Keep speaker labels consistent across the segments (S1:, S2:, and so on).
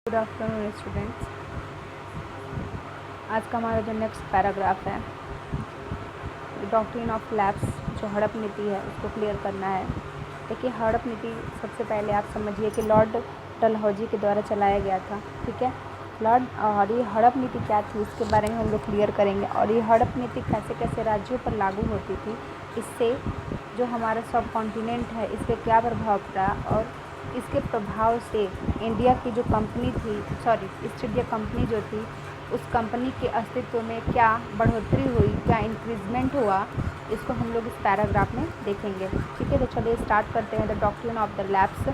S1: Good afternoon students. आज का हमारा जो नेक्स्ट पैराग्राफ है, डॉक्ट्रिन ऑफ लैप्स, जो हड़प नीति है उसको क्लियर करना है। देखिए, हड़प नीति सबसे पहले आप समझिए कि लॉर्ड डलहौजी के द्वारा चलाया गया था। ठीक है, और ये हड़प नीति क्या थी इसके बारे में हम लोग क्लियर करेंगे, और ये हड़प नीति कैसे कैसे राज्यों पर लागू होती थी, इससे जो हमारा सब कॉन्टिनेंट है इस पर क्या प्रभाव पड़ा, और इसके प्रभाव से इंडिया की जो कंपनी थी, ईस्ट इंडिया कंपनी जो थी, उस कंपनी के अस्तित्व में क्या बढ़ोतरी हुई, क्या इंक्रीजमेंट हुआ, इसको हम लोग इस पैराग्राफ में देखेंगे। ठीक है, तो चलिए स्टार्ट करते हैं। The doctrine of the lapse,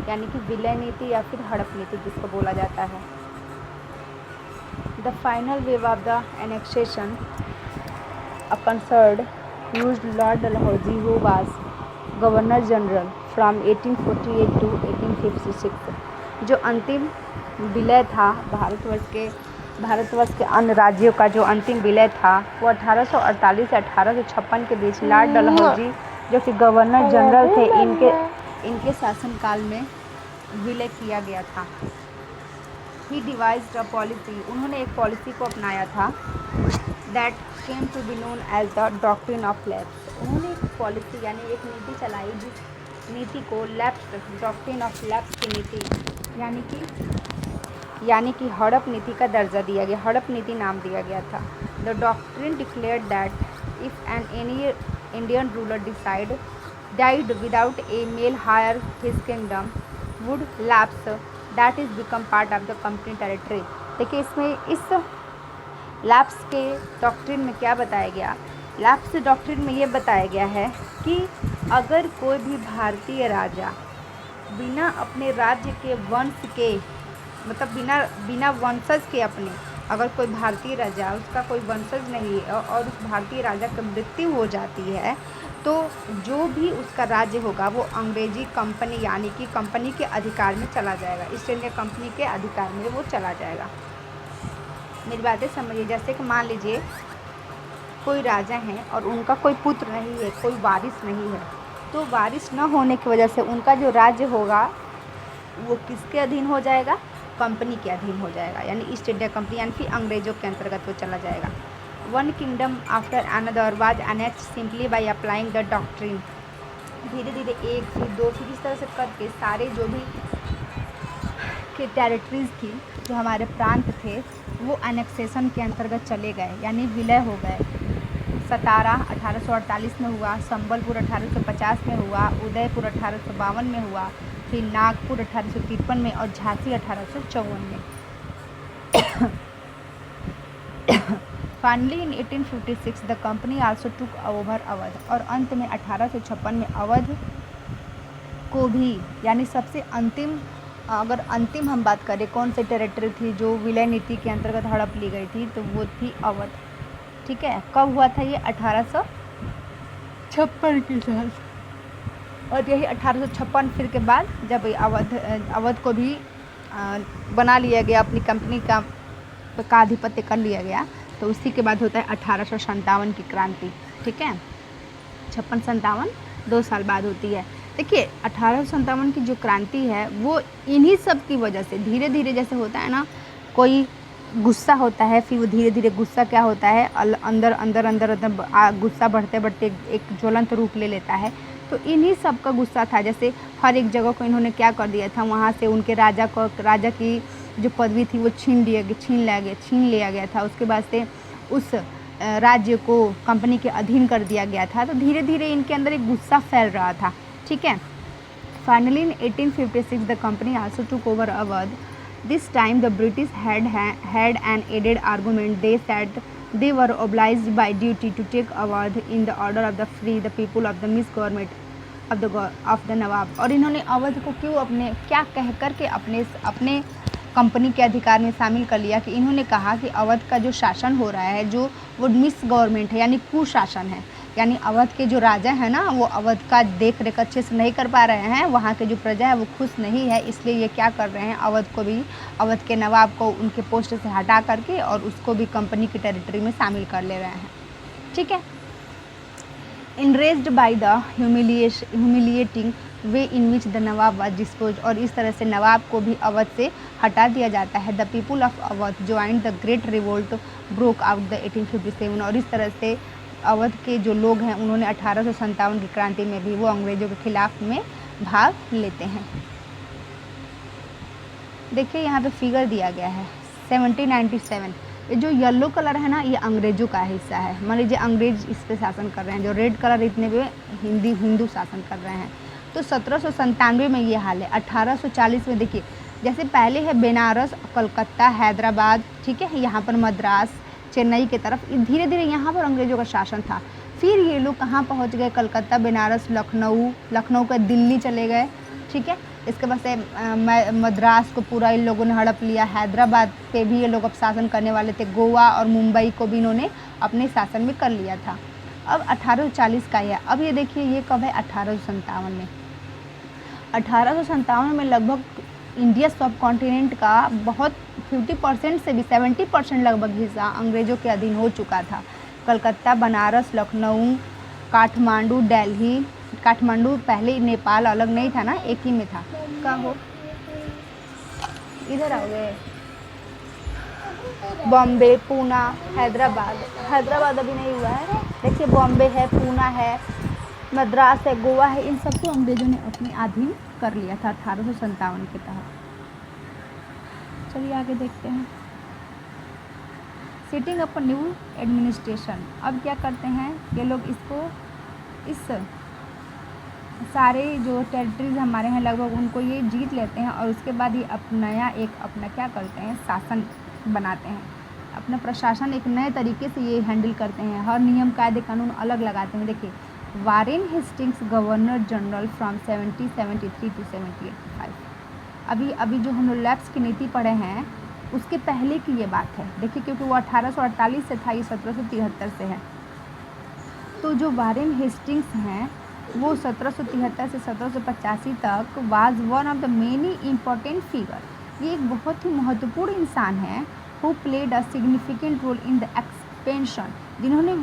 S1: यानी कि विलय नीति या फिर हड़प नीति जिसको बोला जाता है। The final wave of the annexation concerned used Lord Dalhousie, who was governor general from 1848 to 1856। जो अंतिम विलय था भारतवर्ष के अन्य राज्यों का जो अंतिम विलय था वो 1848 से 1856 के बीच लॉर्ड डलहौजी जो कि गवर्नर जनरल थे, इनके शासनकाल में विलय किया गया था। ही डिवाइज्ड अ पॉलिसी, उन्होंने एक पॉलिसी को अपनाया था, that came to be known as the doctrine of lapse. उन्होंने एक पॉलिसी यानी एक नीति चलाई, जिस नीति को लैप्स, डॉक्ट्रिन ऑफ लैप्स की नीति यानी कि हड़प नीति का दर्जा दिया गया, हड़प नीति नाम दिया गया था। The doctrine declared that if any Indian ruler died without a male heir, his kingdom would lapse, that is become part of the company territory। देखिए, इसमें इस लैप्स के डॉक्ट्रिन में क्या बताया गया, लैप्स डॉक्ट्रिन में ये बताया गया है कि अगर कोई भी भारतीय राजा बिना अपने राज्य के वंश के, मतलब बिना वंशज के अपने, अगर कोई भारतीय राजा, उसका कोई वंशज नहीं है और उस भारतीय राजा की मृत्यु हो जाती है, तो जो भी उसका राज्य होगा वो अंग्रेजी कंपनी यानी कि कंपनी के अधिकार में चला जाएगा, ईस्ट इंडिया कंपनी के अधिकार में वो चला जाएगा। मेरी बातें समझिए। जैसे कि मान लीजिए कोई राजा हैं और उनका कोई पुत्र नहीं है, कोई वारिस नहीं है, तो वारिस न होने की वजह से उनका जो राज्य होगा वो किसके अधीन हो जाएगा, कंपनी के अधीन हो जाएगा, यानी ईस्ट इंडिया कंपनी यानी कि अंग्रेजों के अंतर्गत वो चला जाएगा। One kingdom after another was annexed simply by applying the doctrine. धीरे धीरे एक फिर दो फिर इस तरह से करके सारे जो भी के टेरिटरीज थी, जो हमारे प्रांत थे, वो एनेक्सेशन के अंतर्गत चले गए, यानी विलय हो गए। सतारा 1848 में हुआ, संबलपुर 1850 में हुआ, उदयपुर 1852 में हुआ, फिर नागपुर 1853 में और झांसी 1854 में। Finally in 1856 the company also took over Awadh, और अंत में 1856 में अवध को भी, यानी सबसे अंतिम, अगर अंतिम हम बात करें कौन सी टेरिटरी थी जो विलय नीति के अंतर्गत हड़प ली गई थी, तो वो थी अवध। ठीक है, कब हुआ था ये, 1856 के साथ। और यही 1856 फिर के बाद जब अवध को भी बना लिया गया, अपनी कंपनी का आधिपत्य कर लिया गया, तो उसी के बाद होता है 1857 की क्रांति। ठीक है, 56-57 2 साल बाद होती है। देखिए, 1857 की जो क्रांति है वो इन्हीं सब की वजह से धीरे धीरे, जैसे होता है ना, कोई गुस्सा होता है, फिर वो धीरे धीरे गुस्सा क्या होता है, अंदर अंदर अंदर अंदर गुस्सा बढ़ते बढ़ते एक ज्वलंत रूप ले लेता है। तो इन्हीं सब का गुस्सा था। जैसे हर एक जगह को इन्होंने क्या कर दिया था, वहाँ से उनके राजा की जो पदवी थी वो छीन लिया गया था। उसके बाद से उस राज्य को कंपनी के अधीन कर दिया गया था। तो धीरे धीरे इनके अंदर एक गुस्सा फैल रहा था। ठीक है, finally in 1856 the company also took over Awadh. This time the British had an added argument. They said they were obliged by duty to take Awadh in the order of the free the people of the misgovernment of the नवाब। और इन्होंने अवध को क्यों अपने क्या कह कर के अपने कंपनी के अधिकार में शामिल कर लिया, कि इन्होंने कहा कि अवध का जो शासन हो रहा है, जो वो मिस गवर्नमेंट है, यानी कुशासन है, यानी अवध के जो राजा है ना, वो अवध का देख रेख अच्छे से नहीं कर पा रहे हैं, वहाँ के जो प्रजा है वो खुश नहीं है, इसलिए ये क्या कर रहे हैं, अवध के नवाब को उनके पोस्ट से हटा करके और उसको भी कंपनी की टेरिटरी में शामिल कर ले रहे हैं। ठीक है, enraged by the humiliating way in which the Nawab was dispose, और इस तरह से नवाब को भी अवध से हटा दिया जाता है। The people of Awadh joined the great revolt broke out the 1857, और इस तरह से अवध के जो लोग हैं उन्होंने 1857 की क्रांति में भी वो अंग्रेजों के खिलाफ में भाग लेते हैं। देखिए यहाँ पे फिगर दिया गया है 1797। ये जो येलो कलर है ना, ये अंग्रेजों का हिस्सा है। मान लीजिए अंग्रेज इस पे शासन कर रहे हैं, जो रेड कलर इतने पे हिंदू शासन कर रहे हैं। तो 1797 में ये हाल है। 1840 में देखिए, जैसे पहले है बनारस, कलकत्ता, हैदराबाद, ठीक है, यहाँ पर मद्रास, चेन्नई की तरफ धीरे धीरे यहाँ पर अंग्रेजों का शासन था। फिर ये लोग कहाँ पहुँच गए, कलकत्ता, बनारस, लखनऊ का दिल्ली चले गए, ठीक है। इसके बाद से मद्रास को पूरा इन लोगों ने हड़प लिया। हैदराबाद पे भी ये लोग अब शासन करने वाले थे। गोवा और मुंबई को भी इन्होंने अपने शासन में कर लिया था। अब 1840 का है। अब ये देखिए ये कब है, 1857 में। 1857 में लगभग इंडिया सब कॉन्टिनेंट का बहुत 50% से भी 70% लगभग हिस्सा अंग्रेजों के अधीन हो चुका था। कलकत्ता, बनारस, लखनऊ, काठमांडू, दिल्ली, काठमांडू पहले नेपाल अलग नहीं था ना, एक ही में था। का हो इधर आओगे। बॉम्बे, पूना, हैदराबाद अभी नहीं हुआ है। देखिए बॉम्बे है, पूना है, मद्रास है, गोवा है, इन सबको अंग्रेजों ने अपने अधीन कर लिया था 1857 के तहत। चलिए आगे देखते हैं। Setting up new administration. अब क्या करते हैं ये लोग, इसको इस सारे जो टेरिटरीज हमारे हैं लगभग उनको ये जीत लेते हैं, और उसके बाद ये अपना क्या करते हैं, शासन बनाते हैं। अपना प्रशासन एक नए तरीके से ये हैंडल करते हैं। हर नियम कायदे कानून अलग लगाते हैं। देखिए Warren Hastings governor general from 1773 to 1785। अभी जो हम लोग लैप्स की नीति पढ़े हैं उसके पहले की ये बात है। देखिए क्योंकि वो 1848 से था, ये 1773 से है। तो जो वारेन हेस्टिंग्स हैं वो 1773 से 1785 तक was one of the many important figure. ये एक बहुत ही महत्वपूर्ण इंसान है। Who played a significant role in the expansion, जिन्होंने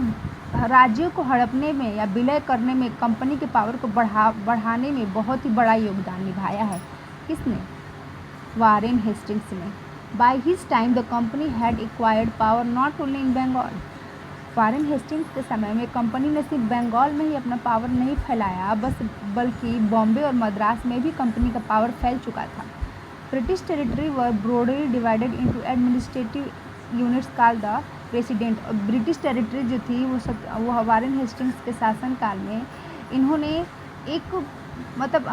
S1: राज्यों को हड़पने में या विलय करने में, कंपनी के पावर को बढ़ाने में बहुत ही बड़ा योगदान निभाया है। किसने? वारेन हेस्टिंग्स ने। By his time the company had acquired power not only in Bengal. Warren Hastings के समय में कंपनी ने सिर्फ बंगाल में ही अपना पावर नहीं फैलाया बल्कि बॉम्बे और मद्रास में भी कंपनी का पावर फैल चुका था। British territory were broadly divided into administrative units called the president. और ब्रिटिश टेरिटरी जो थी वो वारेन हेस्टिंग्स के शासनकाल में इन्होंने एक मतलब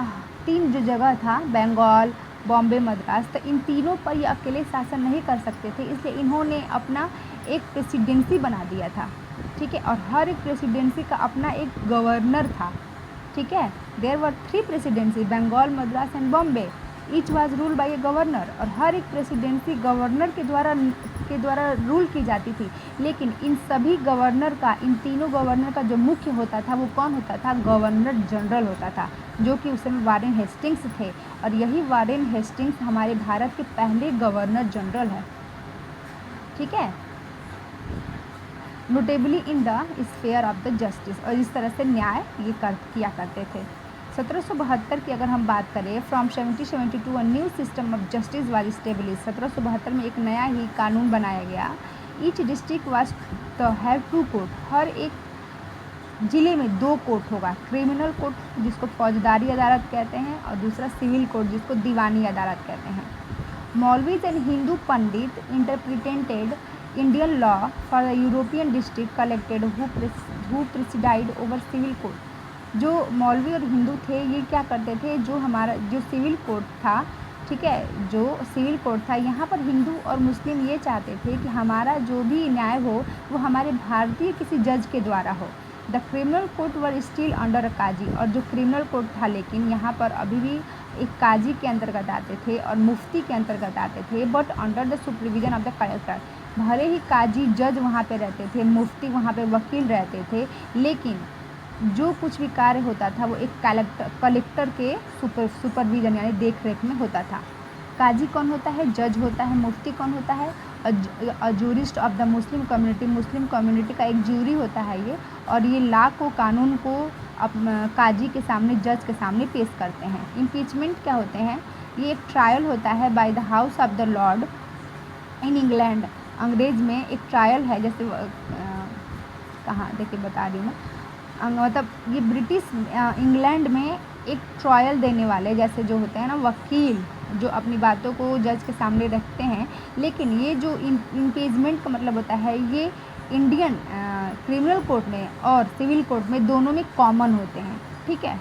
S1: 3 जो जगह था, बंगाल, बॉम्बे, मद्रास, तो इन तीनों पर ये अकेले शासन नहीं कर सकते थे, इसलिए इन्होंने अपना एक प्रेसिडेंसी बना दिया था, ठीक है। और हर एक प्रेसिडेंसी का अपना एक गवर्नर था, ठीक है। There were 3 presidency, Bengal, Madras and Bombay. Each was rule by a governor, और हर एक प्रेसिडेंसी गवर्नर के द्वारा रूल की जाती थी। लेकिन इन सभी गवर्नर का, इन तीनों गवर्नर का जो मुख्य होता था वो कौन होता था? गवर्नर जनरल होता था, जो कि उस समय वारेन हेस्टिंग्स थे। और यही वारेन हेस्टिंग्स हमारे भारत के पहले गवर्नर जनरल है, ठीक है। Notably in the sphere of the justice, और इस तरह से न्याय ये किया करते थे। 1772 की अगर हम बात करें, from 1772 a new system of justice was establish. 1772 में एक नया ही कानून बनाया गया। ईच डिस्ट्रिक्ट वाज तो हैव 2 कोर्ट, हर एक ज़िले में 2 कोर्ट होगा। क्रिमिनल कोर्ट जिसको फौजदारी अदालत कहते हैं, और दूसरा सिविल कोर्ट जिसको दीवानी अदालत कहते हैं। Maulvis and Hindu pandit interpreted Indian law for the European district collected who presided over civil court. जो मौलवी और हिंदू थे ये क्या करते थे, जो सिविल कोर्ट था, ठीक है, जो सिविल कोर्ट था यहाँ पर हिंदू और मुस्लिम ये चाहते थे कि हमारा जो भी न्याय हो वो हमारे भारतीय किसी जज के द्वारा हो। The criminal court were still under a qazi, और जो क्रिमिनल कोर्ट था लेकिन यहाँ पर अभी भी एक काजी के अंतर्गत आते थे और मुफ्ती के अंतर्गत आते थे, but under the supervision of the collector. भले ही काजी जज वहाँ पे रहते थे, मुफ्ती वहाँ पे वकील रहते थे, लेकिन जो कुछ भी कार्य होता था वो एक कलेक्टर के सुपरविजन यानी देख रेख में होता था। काजी कौन होता है? जज होता है। मुफ्ती कौन होता है? A jurist of the Muslim community, Muslim community का एक ज्यूरी होता है ये, और ये लॉ को, कानून को काजी के सामने, जज के सामने पेश करते हैं। इम्पीचमेंट क्या होते हैं? ये एक ट्रायल होता है by the house of the Lord in England. अंग्रेज में एक ट्रायल है, जैसे कहाँ देखिए बता रही हूँ मैं, मतलब ये ब्रिटिश इंग्लैंड में एक ट्रायल देने वाले जैसे जो होते हैं ना वकील, जो अपनी बातों को जज के सामने रखते हैं। लेकिन ये जो इम्पीचमेंट का मतलब होता है, ये इंडियन क्रिमिनल कोर्ट में और सिविल कोर्ट में दोनों में कॉमन होते हैं। ठीक है,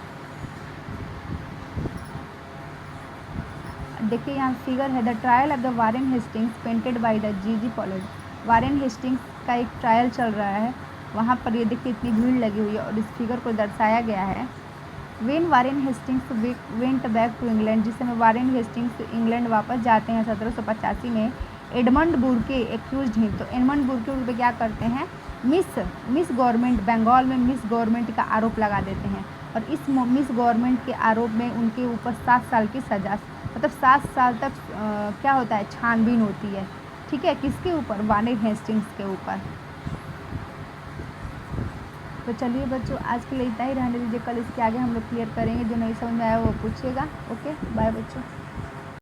S1: देखिए यहाँ फिगर है, the trial of the Warren Hastings painted by the G Paulet. Warren Hastings का एक ट्रायल चल रहा है, वहाँ पर ये देखिए इतनी भीड़ लगी हुई है और इस फिगर को दर्शाया गया है। When Warren Hastings went back to England, जिस समय वारेन हेस्टिंग्स इंग्लैंड वापस जाते हैं 1785 में, एडमंड बुर्के एक्यूज्ड हिम। तो एडमंड बुर्के उन पर क्या करते हैं? मिस गवर्नमेंट, बंगाल में मिस गवर्नमेंट का आरोप लगा देते हैं और इस मिस गवर्नमेंट के आरोप में उनके ऊपर 7 साल की सज़ा, मतलब 7 साल तक क्या होता है, छानबीन होती है। ठीक है, किसके ऊपर? वारेन हेस्टिंग्स के ऊपर। तो चलिए बच्चों, आज के लिए इतना ही रहने दीजिए, कल इसके आगे हम लोग क्लियर करेंगे। जो नहीं समझ में आया वो पूछिएगा। ओके, बाय बच्चों।